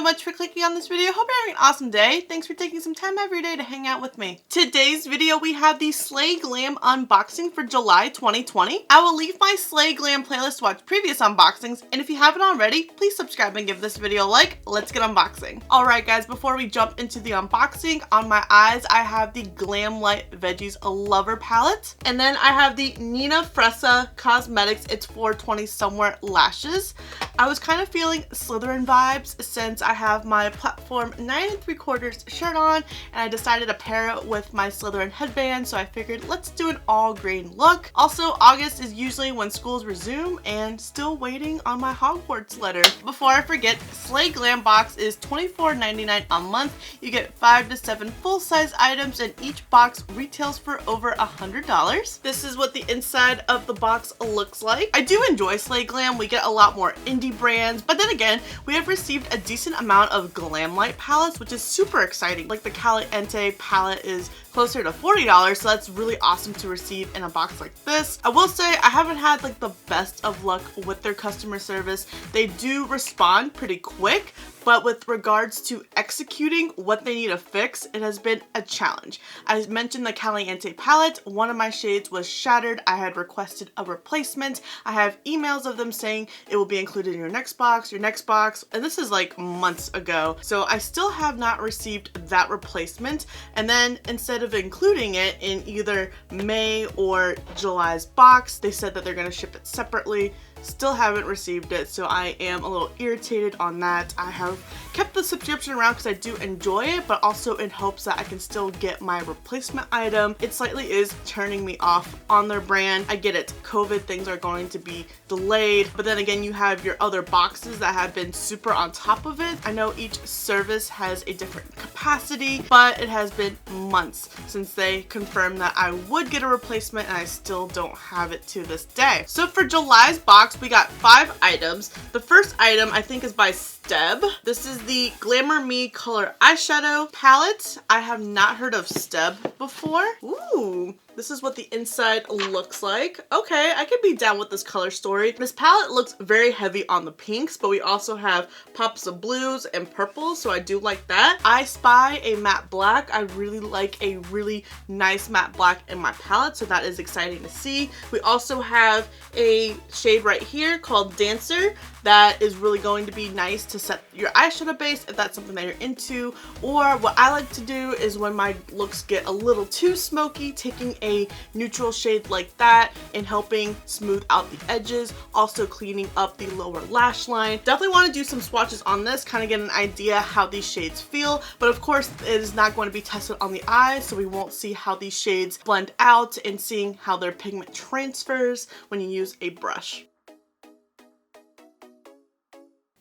so much for clicking on this video. Hope you're having an awesome day. Thanks for taking some time every day to hang out with me. Today's video, we have the Slay Glam unboxing for July 2020. I will leave my Slay Glam playlist to watch previous unboxings, and if you haven't already, please subscribe and give this video a like. Let's get unboxing. Alright guys, before we jump into the unboxing, on my eyes I have the Glam Light Veggies Lover palette, and then I have the Nina Fressa Cosmetics It's 420 Somewhere lashes. I was kind of feeling Slytherin vibes since I have my platform 9 3/4 shirt on, and I decided to pair it with my Slytherin headband, so I figured let's do an all green look. Also, August is usually when schools resume, and still waiting on my Hogwarts letter. Before I forget, Slay Glam box is $24.99 a month. You get 5 to 7 full-size items, and each box retails for over $100. This is what the inside of the box looks like. I do enjoy Slay Glam. We get a lot more indie brands, but then again, we have received a decent amount of Glam Light palettes, which is super exciting. Like the Caliente palette is closer to $40, so that's really awesome to receive in a box like this. I will say I haven't had like the best of luck with their customer service. They do respond pretty quick, but with regards to executing what they need to fix, it has been a challenge. I mentioned the Caliente palette. One of my shades was shattered. I had requested a replacement. I have emails of them saying it will be included in your next box, and this is like months ago. So I still have not received that replacement. And then instead of including it in either May or July's box, they said that they're gonna ship it separately. Still haven't received it, so I am a little irritated on that. I have kept the subscription around because I do enjoy it, but also in hopes that I can still get my replacement item. It slightly is turning me off on their brand. I get it, COVID, things are going to be delayed, but then again, you have your other boxes that have been super on top of it. I know each service has a different capacity, but it has been months since they confirmed that I would get a replacement, and I still don't have it to this day. So for July's box, we got 5 items. The first item I think is by Steb. This is the Glamour Me Color Eyeshadow Palette. I have not heard of Steb before. Ooh, this is what the inside looks like. Okay, I could be down with this color story. This palette looks very heavy on the pinks, but we also have pops of blues and purples, so I do like that. I spy a matte black. I really like a really nice matte black in my palette, so that is exciting to see. We also have a shade right here called Dancer that is really going to be nice to set your eyeshadow base if that's something that you're into. Or what I like to do is when my looks get a little too smoky, taking a neutral shade like that and helping smooth out the edges, also cleaning up the lower lash line. Definitely want to do some swatches on this, kind of get an idea how these shades feel, but of course it is not going to be tested on the eyes, so we won't see how these shades blend out and seeing how their pigment transfers when you use a brush.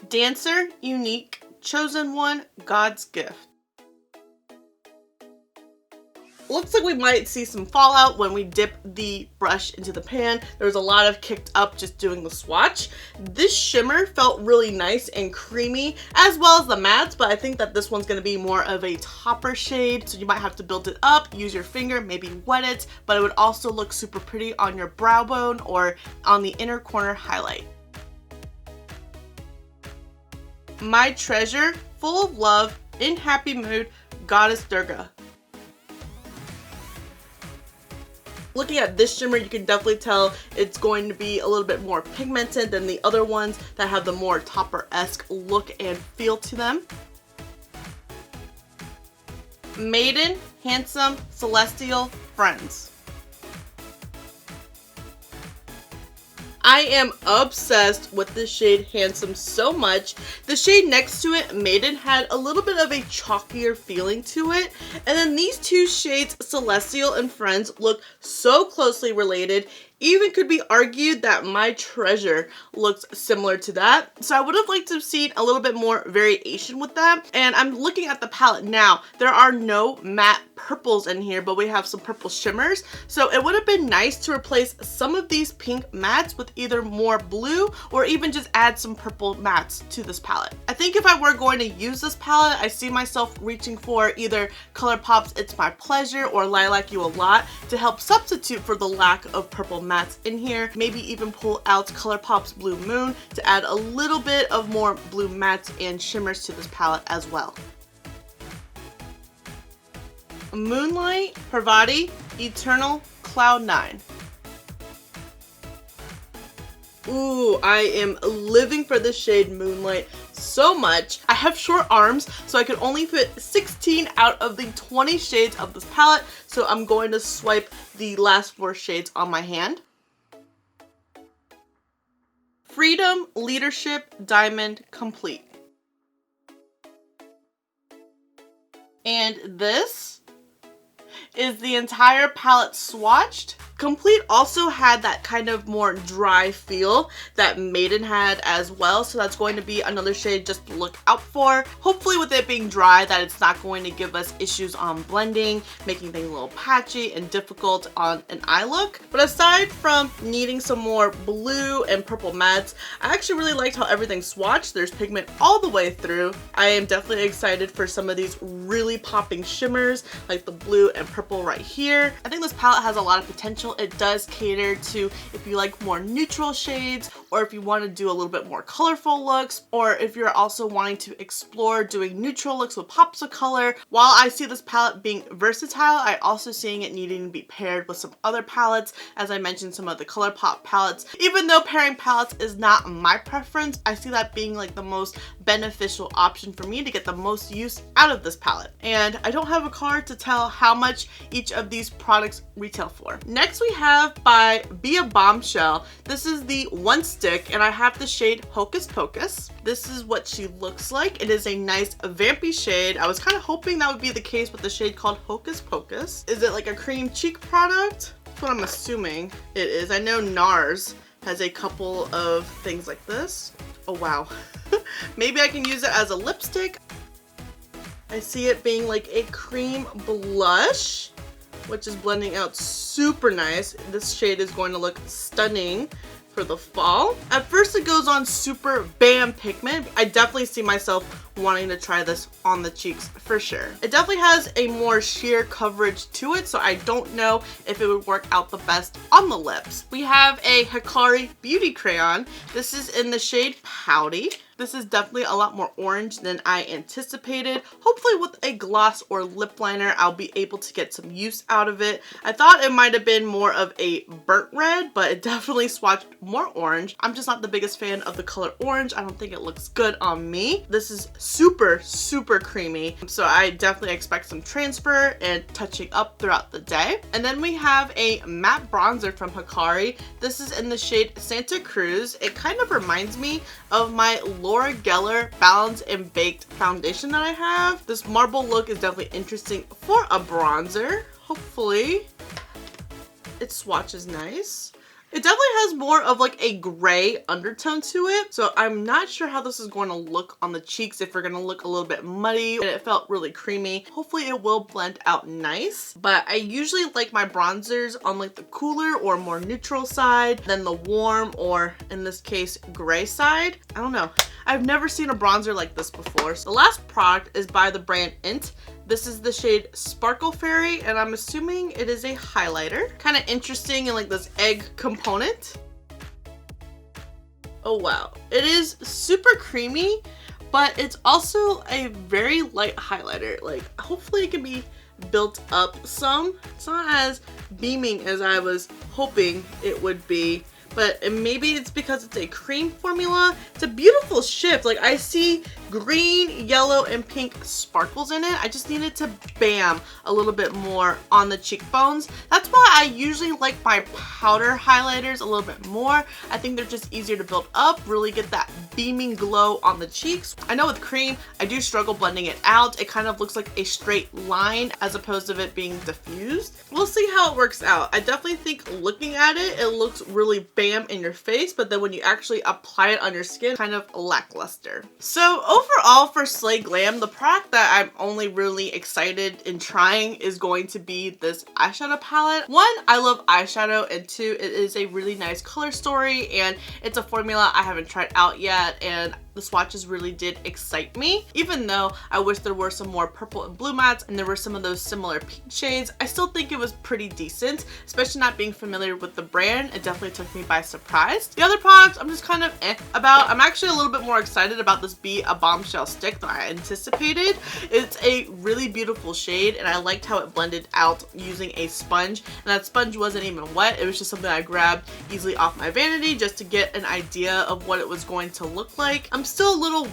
Dancer, Unique, Chosen One, God's Gift. Looks like we might see some fallout when we dip the brush into the pan. There was a lot of kicked up just doing the swatch. This shimmer felt really nice and creamy, as well as the mattes, but I think that this one's gonna be more of a topper shade, so you might have to build it up, use your finger, maybe wet it, but it would also look super pretty on your brow bone or on the inner corner highlight. My Treasure, Full of Love, in Happy Mood, Goddess Durga. Looking at this shimmer, you can definitely tell it's going to be a little bit more pigmented than the other ones that have the more topper-esque look and feel to them. Maiden, Handsome, Celestial, Friends. I am obsessed with this shade Handsome so much. The shade next to it, Maiden, had a little bit of a chalkier feeling to it. And then these two shades, Celestial and Friends, look so closely related. Even could be argued that My Treasure looks similar to that. So I would have liked to have seen a little bit more variation with that. And I'm looking at the palette now. There are no matte purples in here, but we have some purple shimmers. So it would have been nice to replace some of these pink mattes with either more blue or even just add some purple mattes to this palette. I think if I were going to use this palette, I see myself reaching for either ColourPop's It's My Pleasure or Lilac You a Lot to help substitute for the lack of purple mattes in here. Maybe even pull out ColourPop's Blue Moon to add a little bit of more blue mattes and shimmers to this palette as well. Moonlight, Parvati, Eternal, Cloud 9. Ooh, I am living for this shade Moonlight so much. I have short arms, so I can only fit 16 out of the 20 shades of this palette, so I'm going to swipe the last 4 shades on my hand. Freedom, Leadership, Diamond, Complete. And this is the entire palette swatched. Complete also had that kind of more dry feel that Maiden had as well, so that's going to be another shade just to look out for. Hopefully with it being dry that it's not going to give us issues on blending, making things a little patchy and difficult on an eye look. But aside from needing some more blue and purple mattes, I actually really liked how everything swatched. There's pigment all the way through. I am definitely excited for some of these really popping shimmers like the blue and purple right here. I think this palette has a lot of potential. It does cater to if you like more neutral shades, or if you want to do a little bit more colorful looks, or if you're also wanting to explore doing neutral looks with pops of color. While I see this palette being versatile, I also seeing it needing to be paired with some other palettes. As I mentioned, some of the ColourPop palettes. Even though pairing palettes is not my preference, I see that being like the most beneficial option for me to get the most use out of this palette. And I don't have a card to tell how much each of these products retail for. Next we have by Be a Bombshell. This is the one stick and I have the shade Hocus Pocus. This is what she looks like. It is a nice vampy shade. I was kind of hoping that would be the case with the shade called Hocus Pocus. Is it like a cream cheek product? That's what I'm assuming it is. I know NARS has a couple of things like this. Oh wow. Maybe I can use it as a lipstick. I see it being like a cream blush, which is blending out super nice. This shade is going to look stunning for the fall. At first it goes on super bam pigment. I definitely see myself wanting to try this on the cheeks for sure. It definitely has a more sheer coverage to it, so I don't know if it would work out the best on the lips. We have a Hikari Beauty Crayon. This is in the shade Pouty. This is definitely a lot more orange than I anticipated. Hopefully with a gloss or lip liner, I'll be able to get some use out of it. I thought it might have been more of a burnt red, but it definitely swatched more orange. I'm just not the biggest fan of the color orange. I don't think it looks good on me. This is super, super creamy, so I definitely expect some transfer and touching up throughout the day. And then we have a matte bronzer from Hikari. This is in the shade Santa Cruz. It kind of reminds me of my Laura Geller Balanced and Baked foundation that I have. This marble look is definitely interesting for a bronzer. Hopefully it swatches nice. It definitely has more of like a gray undertone to it, so I'm not sure how this is going to look on the cheeks, if we're going to look a little bit muddy, and it felt really creamy. Hopefully it will blend out nice, but I usually like my bronzers on like the cooler or more neutral side than the warm, or in this case, gray side. I don't know. I've never seen a bronzer like this before. So the last product is by the brand Int. This is the shade Sparkle Fairy, and I'm assuming it is a highlighter. Kind of interesting in like this egg component. Oh wow. It is super creamy, but it's also a very light highlighter. Like hopefully it can be built up some. It's not as beaming as I was hoping it would be, but maybe it's because it's a cream formula. It's a beautiful shift. Like I see green, yellow, and pink sparkles in it. I just needed to bam a little bit more on the cheekbones. That's why I usually like my powder highlighters a little bit more. I think they're just easier to build up, really get that beaming glow on the cheeks. I know with cream, I do struggle blending it out. It kind of looks like a straight line as opposed to it being diffused. We'll see how it works out. I definitely think looking at it, it looks really bam in your face, but then when you actually apply it on your skin, kind of lackluster. So overall for Slay Glam, the product that I'm only really excited in trying is going to be this eyeshadow palette. One, I love eyeshadow, and two, it is a really nice color story, and it's a formula I haven't tried out yet, and the swatches really did excite me. Even though I wish there were some more purple and blue mattes and there were some of those similar pink shades, I still think it was pretty decent, especially not being familiar with the brand. It definitely took me by surprise. The other products I'm just kind of about. I'm actually a little bit more excited about this Be a Bombshell stick than I anticipated. It's a really beautiful shade and I liked how it blended out using a sponge, and that sponge wasn't even wet. It was just something I grabbed easily off my vanity just to get an idea of what it was going to look like. I'm still a little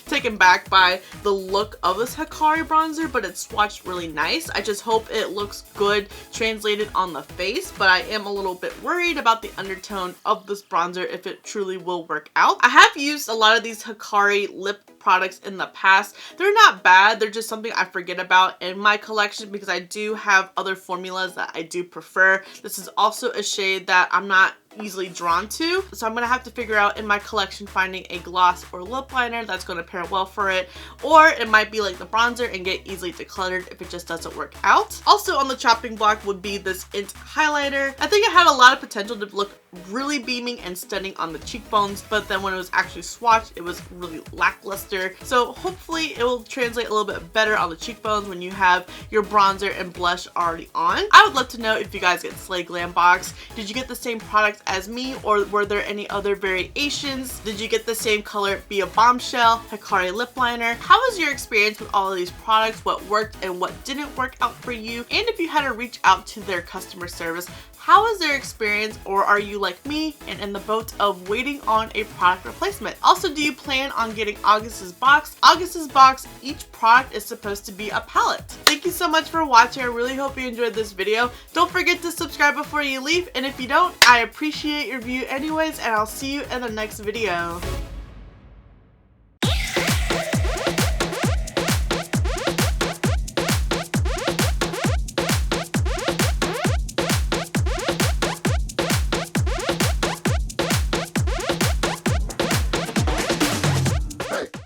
taken back by the look of this Hikari bronzer, but it's swatched really nice. I just hope it looks good translated on the face, but I am a little bit worried about the undertone of this bronzer if it truly will work out. I have used a lot of these Hikari lip products in the past. They're not bad, they're just something I forget about in my collection because I do have other formulas that I do prefer. This is also a shade that I'm not easily drawn to, so I'm gonna have to figure out in my collection finding a gloss or lip liner that's gonna pair well for it, or it might be like the bronzer and get easily decluttered if it just doesn't work out. Also on the chopping block would be this Int Highlighter. I think it had a lot of potential to look really beaming and stunning on the cheekbones, but then when it was actually swatched, it was really lackluster. So hopefully it will translate a little bit better on the cheekbones when you have your bronzer and blush already on. I would love to know if you guys get Slay Glam box. Did you get the same product as me, or were there any other variations? Did you get the same color Be a Bombshell Hikari lip liner? How was your experience with all of these products? What worked and what didn't work out for you? And if you had to reach out to their customer service, how was their experience, or are you like me and in the boat of waiting on a product replacement? Also, do you plan on getting August's box? August's box, each product is supposed to be a palette. Thank you so much for watching. I really hope you enjoyed this video. Don't forget to subscribe before you leave, and if you don't, I appreciate your view anyways, and I'll see you in the next video.